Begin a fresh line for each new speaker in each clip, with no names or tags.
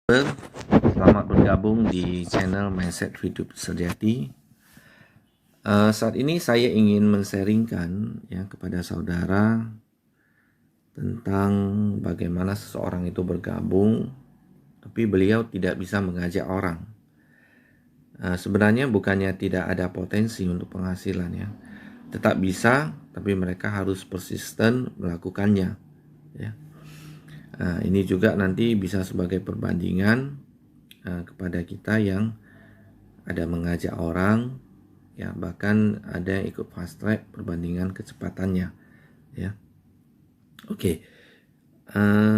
Selamat bergabung di channel Mindset Hidup Sejati. Saat ini saya ingin men-sharingkan ya kepada saudara tentang bagaimana seseorang itu bergabung, tapi beliau tidak bisa mengajak orang. Sebenarnya bukannya tidak ada potensi untuk penghasilan ya, tetap bisa, tapi mereka harus persisten melakukannya. Ya. Ini juga nanti bisa sebagai perbandingan kepada kita yang ada mengajak orang, ya bahkan ada yang ikut fast track perbandingan kecepatannya, ya. Oke,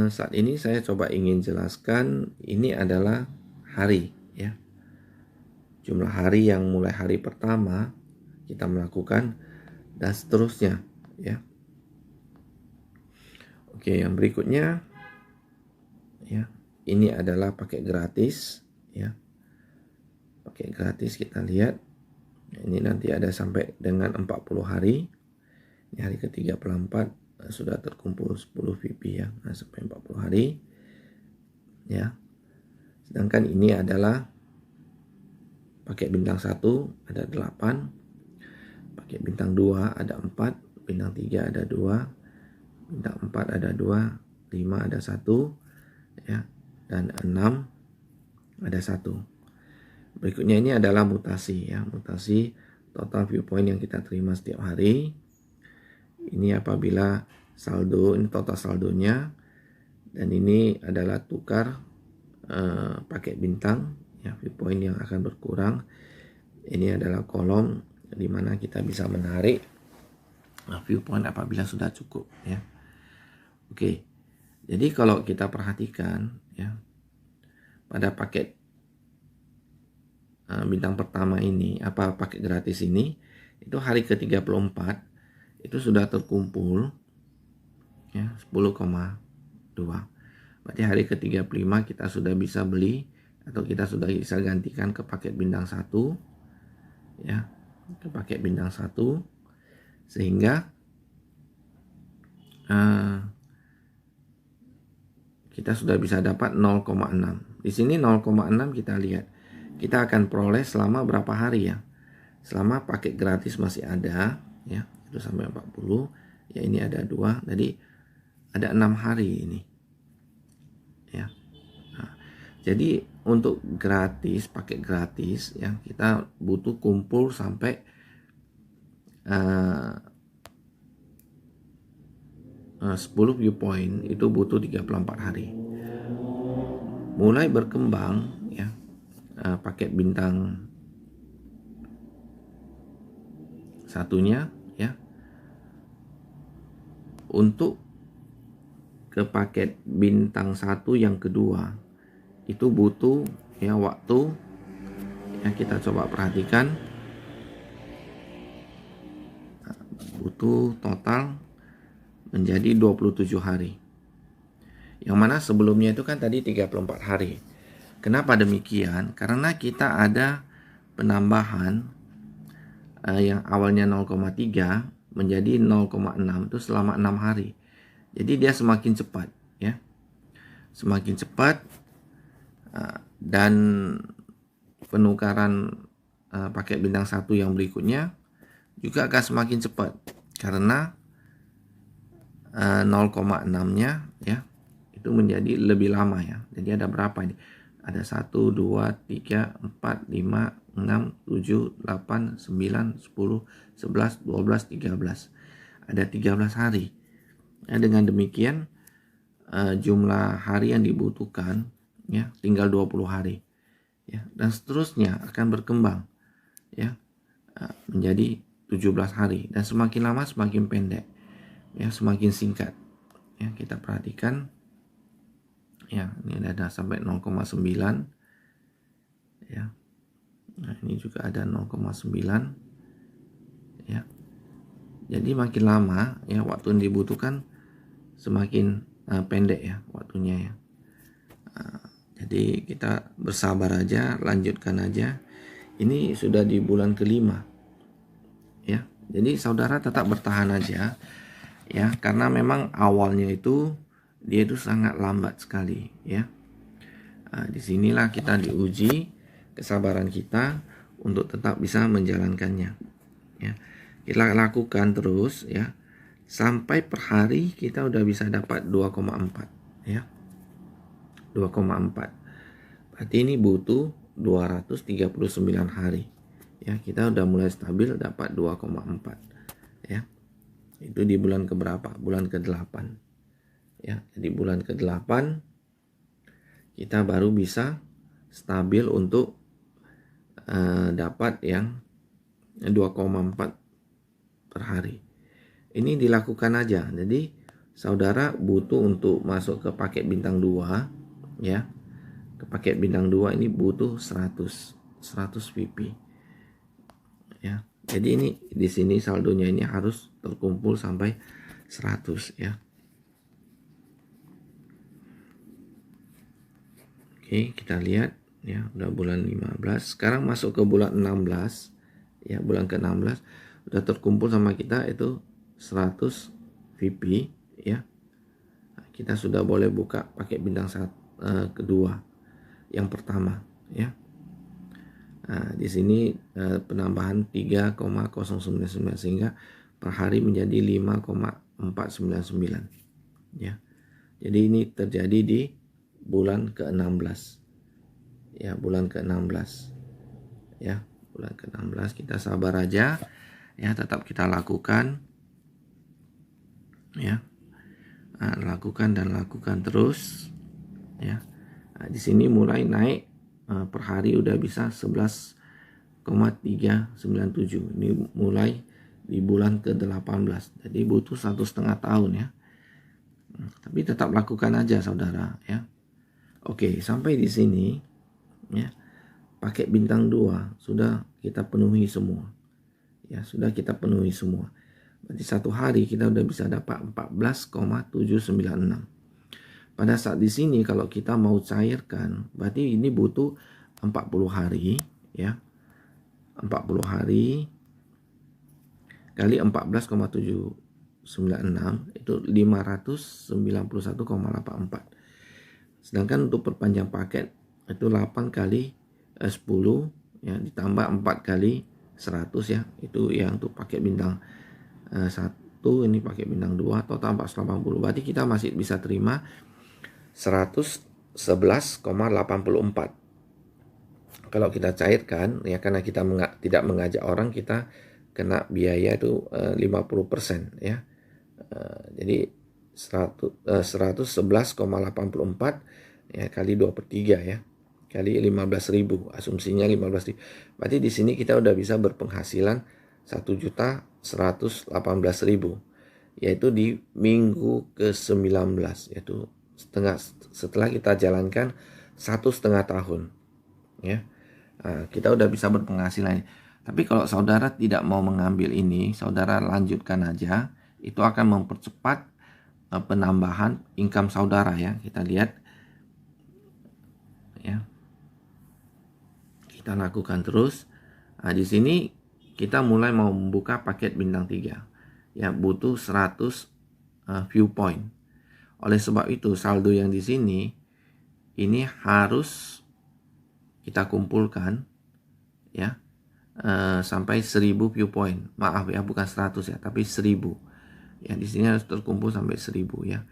saat ini saya coba ingin jelaskan ini adalah hari, ya. Jumlah hari yang mulai hari pertama kita melakukan dan seterusnya, ya. Oke, yang berikutnya, ya, ini adalah paket gratis, ya. Paket gratis kita lihat. Ini nanti ada sampai dengan 40 hari. Ini hari ke-34 sudah terkumpul 10 VP ya. Nah, sampai 40 hari. Ya. Sedangkan ini adalah paket bintang 1 ada 8. Paket bintang 2 ada 4, bintang 3 ada 2, bintang 4 ada 2, 5 ada 1 ya, dan 6 ada 1. Berikutnya ini adalah mutasi ya, mutasi total viewpoint yang kita terima setiap hari. Ini apabila saldo, ini total saldonya, dan ini adalah tukar paket bintang ya, viewpoint yang akan berkurang. Ini adalah kolom di mana kita bisa menarik viewpoint apabila sudah cukup ya. Oke. Jadi kalau kita perhatikan ya, pada paket bintang pertama ini, paket gratis ini, itu hari ke-34 itu sudah terkumpul ya 10,2. Berarti hari ke-35 kita sudah bisa beli atau kita sudah bisa gantikan ke paket bintang 1 ya, ke paket bintang 1, sehingga kita sudah bisa dapat 0,6. Di sini 0,6 kita lihat. Kita akan peroleh selama berapa hari ya? Selama paket gratis masih ada ya, itu sampai 40. Ya ini ada 2. Jadi ada 6 hari ini. Ya. Nah, jadi untuk gratis, paket gratis ya, kita butuh kumpul sampai 10 viewpoint itu butuh 34 hari. Mulai berkembang ya, paket bintang satunya ya, untuk ke paket bintang 1 yang kedua itu butuh ya waktu ya, kita coba perhatikan, butuh total menjadi 27 hari. Yang mana sebelumnya itu kan tadi 34 hari. Kenapa demikian? Karena kita ada penambahan yang awalnya 0,3 menjadi 0,6 itu selama 6 hari. Jadi dia semakin cepat ya. Semakin cepat, dan penukaran paket bintang 1 yang berikutnya juga akan semakin cepat karena 0,6-nya ya itu menjadi lebih lama ya. Jadi ada berapa ini? Ada 1, 2, 3, 4, 5, 6, 7, 8, 9, 10, 11, 12, 13. Ada 13 hari. Ya, dengan demikian jumlah hari yang dibutuhkan ya tinggal 20 hari. Ya, dan seterusnya akan berkembang ya menjadi 17 hari, dan semakin lama semakin pendek ya, semakin singkat ya. Kita perhatikan ya, ini ada sampai 0,9 ya. Nah, ini juga ada 0,9 ya. Jadi makin lama ya waktu yang dibutuhkan semakin pendek ya waktunya ya. Jadi kita bersabar aja, lanjutkan aja. Ini sudah di bulan kelima ya. Jadi saudara tetap bertahan aja ya, karena memang awalnya itu dia itu sangat lambat sekali ya. Disinilah kita diuji kesabaran kita untuk tetap bisa menjalankannya. Ya, kita lakukan terus ya sampai per hari kita udah bisa dapat 2,4 ya. 2,4. Berarti ini butuh 239 hari. Ya, kita udah mulai stabil dapat 2,4 ya. Itu di bulan keberapa? Bulan ke-8. Ya, jadi bulan ke-8 kita baru bisa stabil untuk dapat yang 2,4 per hari. Ini dilakukan aja. Jadi saudara butuh untuk masuk ke paket bintang 2 ya. Ke paket bintang 2 ini butuh 100 VP. Ya. Jadi ini di sini saldonya ini harus terkumpul sampai 100 ya. Oke, kita lihat ya, udah bulan 15. Sekarang masuk ke bulan 16. Ya, bulan ke-16 udah terkumpul sama kita itu 100 VP ya. Kita sudah boleh buka pakai bintang kedua, yang pertama ya. Di sini penambahan 3,099 sehingga per hari menjadi 5,499 ya. Jadi ini terjadi di bulan ke-16 ya, bulan ke-16 ya, bulan ke-16. Kita sabar aja ya, tetap kita lakukan ya. Lakukan dan lakukan terus ya. Di sini mulai naik per hari udah bisa 11,397. Ini mulai di bulan ke-18. Jadi butuh 1,5 tahun ya. Tapi tetap lakukan aja saudara ya. Oke, sampai di sini ya. Paket bintang 2 sudah kita penuhi semua. Ya, sudah kita penuhi semua. Berarti satu hari kita udah bisa dapat 14,796. Pada saat di sini kalau kita mau cairkan, berarti ini butuh 40 hari ya. 40 hari kali 14,796 itu 591,84. Sedangkan untuk perpanjang paket itu 8 kali 10 ya, ditambah 4 kali 100 ya. Itu yang untuk paket bintang 1, ini paket bintang 2, total 480. Berarti kita masih bisa terima 111,84. Kalau kita cairkan ya, karena kita tidak mengajak orang, kita kena biaya itu 50% ya. Jadi 111,84 ya kali 2/3 ya. Kali 15.000, asumsinya 15.000. Berarti di sini kita udah bisa berpenghasilan 1.118.000, yaitu di minggu ke-19, yaitu setelah kita jalankan 1,5 tahun ya. Kita udah bisa berpenghasilan. Tapi kalau saudara tidak mau mengambil ini, saudara lanjutkan aja, itu akan mempercepat penambahan income saudara ya. Kita lihat ya. Kita lakukan terus. Di sini kita mulai mau membuka paket bintang 3 ya, butuh 100 viewpoint. Oleh sebab itu saldo yang di sini ini harus kita kumpulkan ya sampai 1000 viewpoint. Maaf ya, bukan 100 ya, tapi 1000. Ya, di sini harus terkumpul sampai 1000 ya.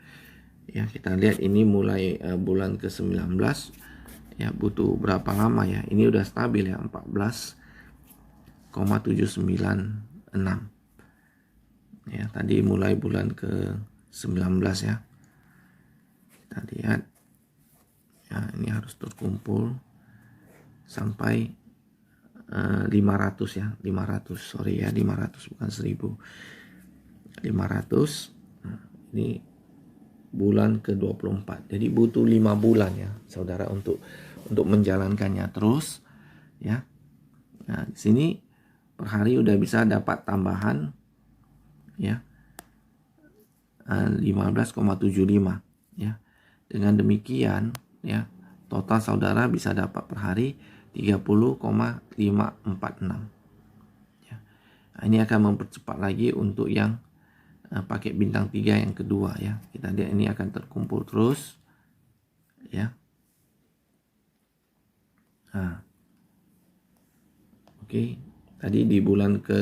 Ya, kita lihat ini mulai bulan ke-19 ya, butuh berapa lama ya? Ini udah stabil ya, 14,796. Ya, tadi mulai bulan ke-19 ya. Kita lihat ya, ini harus terkumpul sampai 500 ya, 500, sorry ya, 500 bukan 1000. 500. Ini bulan ke-24. Jadi butuh 5 bulan ya, saudara, untuk menjalankannya terus ya. Nah, di sini per hari udah bisa dapat tambahan ya 15,75 ya. Dengan demikian ya, total saudara bisa dapat per hari 30,546 ya. Nah, ini akan mempercepat lagi untuk yang paket bintang 3 yang kedua ya. Kita lihat ini akan terkumpul terus ya. Nah, oke. Tadi di bulan ke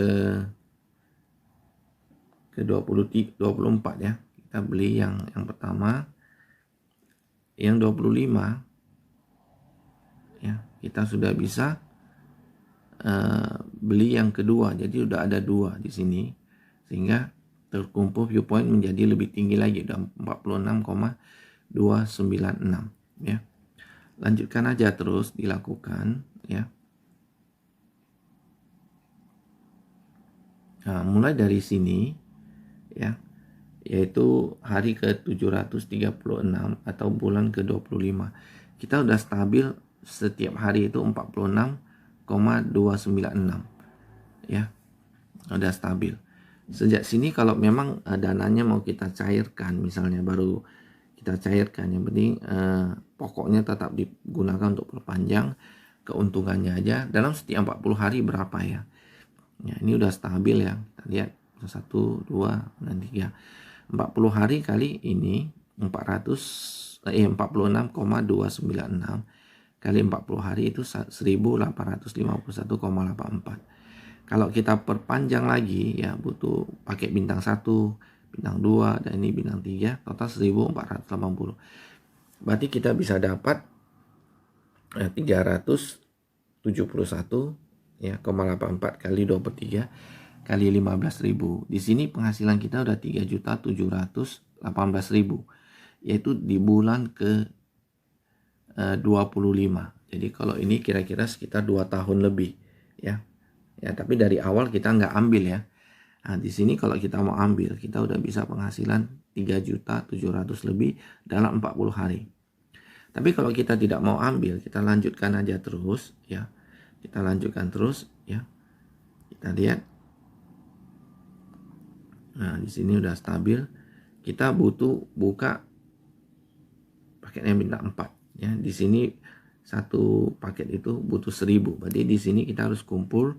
24 ya. Kita beli yang pertama. Yang 25 ya, kita sudah bisa beli yang kedua. Jadi udah ada 2 di sini. Sehingga terkumpul viewpoint menjadi lebih tinggi lagi, udah 46,296 ya. Lanjutkan aja terus dilakukan ya. Nah, mulai dari sini ya, yaitu hari ke-736 atau bulan ke-25. Kita udah stabil setiap hari itu 46,296 ya. Udah stabil. Sejak sini kalau memang dananya mau kita cairkan, misalnya baru kita cairkan, yang penting pokoknya tetap digunakan untuk perpanjang, keuntungannya aja dalam setiap 40 hari berapa ya. Ya, ini udah stabil ya. Kita lihat 1, 2, dan 3. 40 hari kali ini 46,296 kali 40 hari itu 1851,84. Kalau kita perpanjang lagi ya butuh pakai bintang 1, bintang 2, dan ini bintang 3, total 1480. Berarti kita bisa dapat 371 ya, 0,84 kali 2/3 kali 15.000. Di sini penghasilan kita udah 3.718.000, yaitu di bulan ke 25. Jadi kalau ini kira-kira sekitar 2 tahun lebih ya. Ya, tapi dari awal kita nggak ambil ya. Nah, di sini kalau kita mau ambil, kita udah bisa penghasilan 3.700.000 lebih dalam 40 hari. Tapi kalau kita tidak mau ambil, kita lanjutkan aja terus ya. Kita lanjutkan terus ya. Kita lihat. Nah, di sini udah stabil. Kita butuh buka paketnya bintang 4 ya. Di sini satu paket itu butuh 1.000. Berarti di sini kita harus kumpul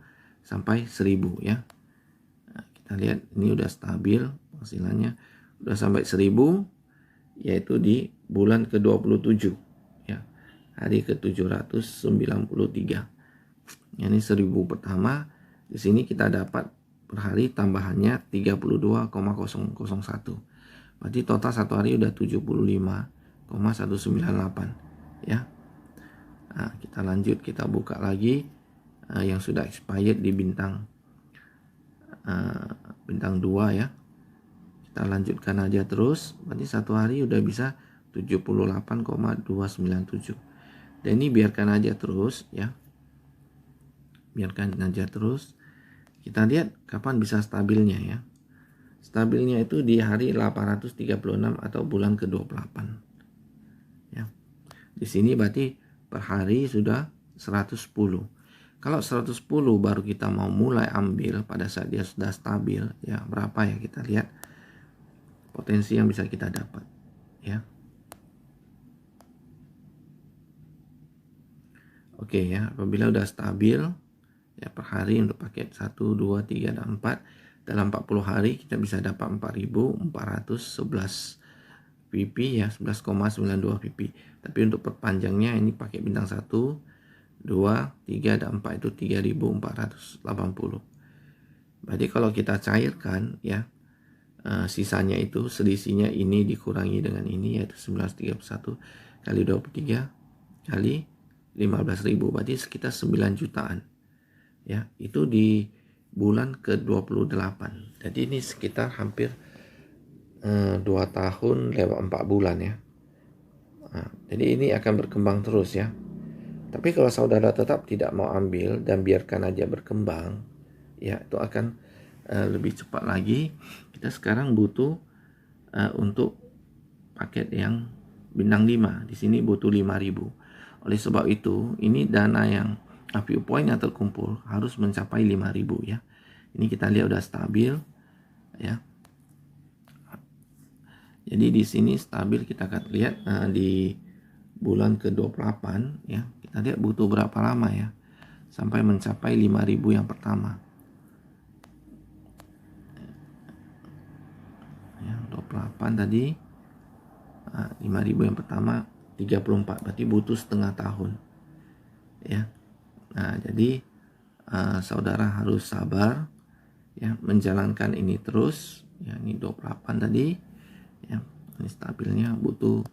sampai 1.000 ya. Nah, kita lihat ini udah stabil penghasilannya, udah sampai 1.000, yaitu di bulan ke-27 ya, hari ke-793. Ini 1.000 pertama. Di sini kita dapat per hari tambahannya 32,001. Berarti total satu hari udah 75,198 ya. Nah, kita lanjut, kita buka lagi yang sudah expired di bintang 2 ya. Kita lanjutkan aja terus. Berarti satu hari udah bisa 78,297. Dan ini biarkan aja terus ya. Biarkan aja terus. Kita lihat kapan bisa stabilnya ya. Stabilnya itu di hari 836 atau bulan ke-28. Ya. Di sini berarti per hari sudah 110. Kalau 110 baru kita mau mulai ambil pada saat dia sudah stabil ya, berapa ya, kita lihat potensi yang bisa kita dapat ya. Oke ya, apabila sudah stabil ya per hari untuk paket 1, 2, 3, dan 4, dalam 40 hari kita bisa dapat 4.411 pp ya, 11,92 pp. Tapi untuk perpanjangnya ini pakai bintang 1, 2, 3, dan 4 itu 3.480. Berarti kalau kita cairkan ya, sisanya itu selisihnya ini dikurangi dengan ini, yaitu 1931 kali 23 kali 15.000, berarti sekitar 9 jutaan ya. Itu di bulan ke-28. Jadi ini sekitar hampir 2 tahun lewat 4 bulan ya. Nah, jadi ini akan berkembang terus ya. Tapi kalau saudara tetap tidak mau ambil dan biarkan aja berkembang ya, itu akan lebih cepat lagi. Kita sekarang butuh untuk paket yang bintang 5. Di sini butuh 5.000. Oleh sebab itu, ini dana yang viewpoint yang terkumpul harus mencapai 5.000 ya. Ini kita lihat udah stabil ya. Jadi di sini stabil, kita akan lihat di bulan ke-28 ya. Kita lihat butuh berapa lama ya sampai mencapai 5.000 yang pertama. Ya, 28 tadi 5.000 yang pertama 34, berarti butuh setengah tahun ya. Nah, jadi saudara harus sabar ya, menjalankan ini terus ya. Ini 28 tadi ya, ini stabilnya butuh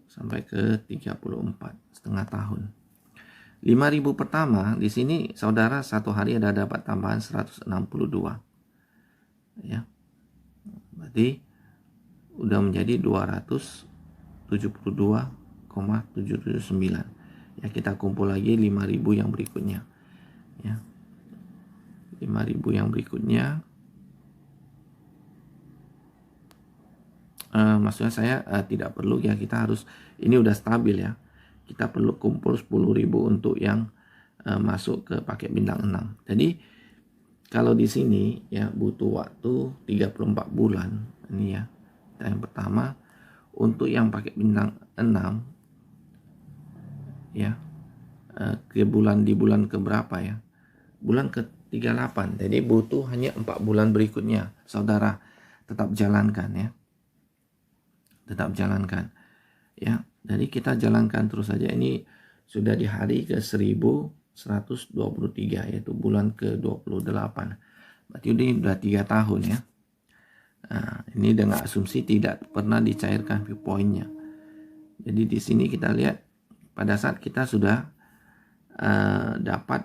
sampai ke 34 setengah tahun. 5.000 pertama di sini saudara satu hari ada dapat tambahan 162 ya, berarti udah menjadi 272,779 ya. Kita kumpul lagi 5.000 yang berikutnya ya. 5.000 yang berikutnya, maksudnya saya tidak perlu ya, kita harus, ini udah stabil ya, kita perlu kumpul 10.000 untuk yang masuk ke paket bintang 6. Jadi kalau di sini ya butuh waktu 34 bulan ini ya. Yang pertama untuk yang paket bintang 6 ya, ke bulan, di bulan ke berapa ya, bulan ke 38. Jadi butuh hanya 4 bulan berikutnya saudara tetap jalankan ya, tetap jalankan ya. Jadi kita jalankan terus saja. Ini sudah di hari ke 1123 yaitu bulan ke 28. Berarti ini sudah 3 tahun ya. Nah, ini dengan asumsi tidak pernah dicairkan viewpointnya. Jadi di sini kita lihat pada saat kita sudah dapat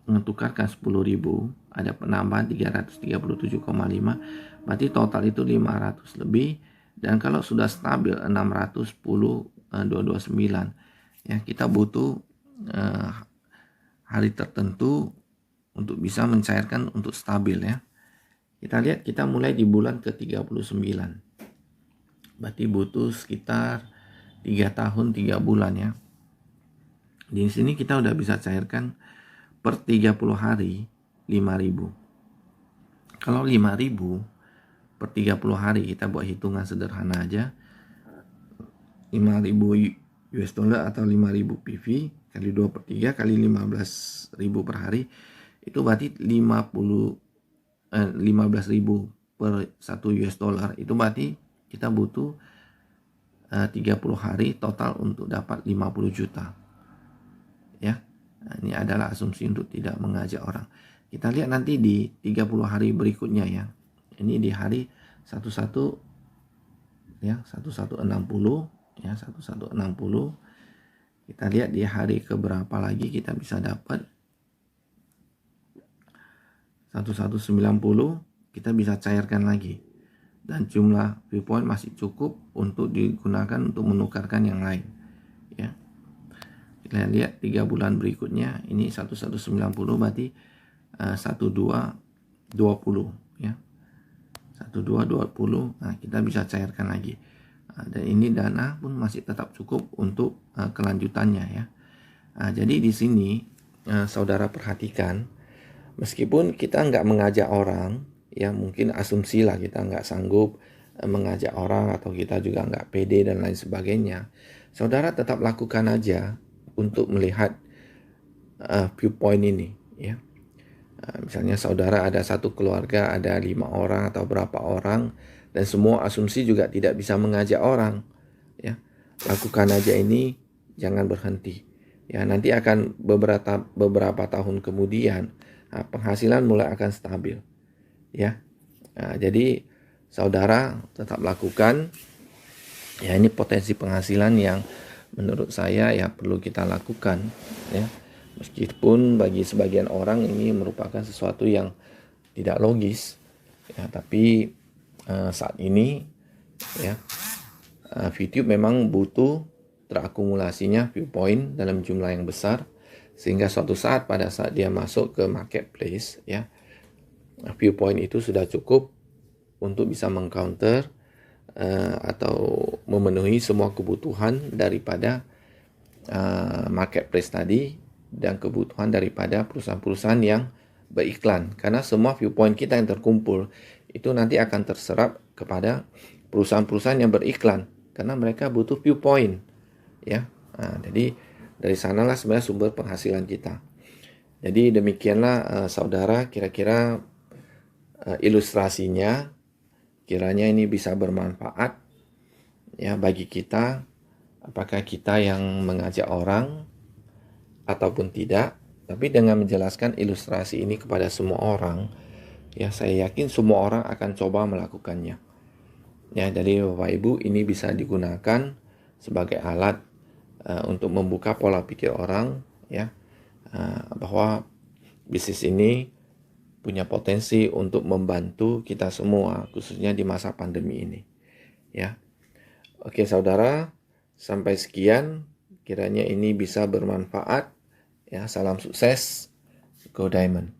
mengetukarkan 10.000, ada penambahan 337,5, berarti total itu 500 lebih. Dan kalau sudah stabil 610,229 ya, kita butuh hari tertentu untuk bisa mencairkan untuk stabil ya. Kita lihat kita mulai di bulan ke-39, berarti butuh sekitar 3 tahun 3 bulan ya. Di sini kita udah bisa cairkan per 30 hari 5.000. Kalau 5.000 per 30 hari, kita buat hitungan sederhana aja, 5.000 US dollar atau 5.000 PV kali 2 per 3 kali 15.000 per hari, itu berarti 15.000 per 1 US dollar. Itu berarti kita butuh 30 hari total untuk dapat 50 juta ya. Nah, ini adalah asumsi untuk tidak mengajak orang. Kita lihat nanti di 30 hari berikutnya ya. Ini di hari 11 ya, 1160 ya, 1160. Kita lihat di hari keberapa lagi kita bisa dapat 1190, kita bisa cairkan lagi. Dan jumlah viewpoint masih cukup untuk digunakan untuk menukarkan yang lain ya. Kita lihat 3 bulan berikutnya, ini 1190 berarti 1220 ya. 1220. Nah, kita bisa cairkan lagi. Nah, dan ini dana pun masih tetap cukup untuk kelanjutannya ya. Nah, jadi di sini saudara perhatikan, meskipun kita nggak mengajak orang ya, mungkin asumsi lah kita nggak sanggup mengajak orang atau kita juga nggak pede dan lain sebagainya, saudara tetap lakukan aja untuk melihat viewpoint ini ya. Misalnya saudara ada satu keluarga, ada 5 orang atau berapa orang, dan semua asumsi juga tidak bisa mengajak orang ya. Lakukan aja ini, jangan berhenti ya. Nanti akan beberapa tahun kemudian penghasilan mulai akan stabil ya. Nah, jadi saudara tetap lakukan ya. Ini potensi penghasilan yang menurut saya ya perlu kita lakukan ya. Meskipun bagi sebagian orang ini merupakan sesuatu yang tidak logis ya, tapi saat ini ya YouTube memang butuh terakumulasinya viewpoint dalam jumlah yang besar, sehingga suatu saat pada saat dia masuk ke marketplace ya, viewpoint itu sudah cukup untuk bisa mengcounter atau memenuhi semua kebutuhan daripada marketplace tadi dan kebutuhan daripada perusahaan-perusahaan yang beriklan. Karena semua viewpoint kita yang terkumpul itu nanti akan terserap kepada perusahaan-perusahaan yang beriklan, karena mereka butuh viewpoint ya. Nah, jadi dari sanalah sebenarnya sumber penghasilan kita. Jadi demikianlah saudara, kira-kira ilustrasinya, kiranya ini bisa bermanfaat ya bagi kita apakah kita yang mengajak orang ataupun tidak, tapi dengan menjelaskan ilustrasi ini kepada semua orang, ya saya yakin semua orang akan coba melakukannya. Ya, jadi Bapak Ibu, ini bisa digunakan sebagai alat untuk membuka pola pikir orang, ya, bahwa bisnis ini punya potensi untuk membantu kita semua, khususnya di masa pandemi ini. Ya, oke saudara, sampai sekian. Kiranya ini bisa bermanfaat. Ya, salam sukses. Go Diamond.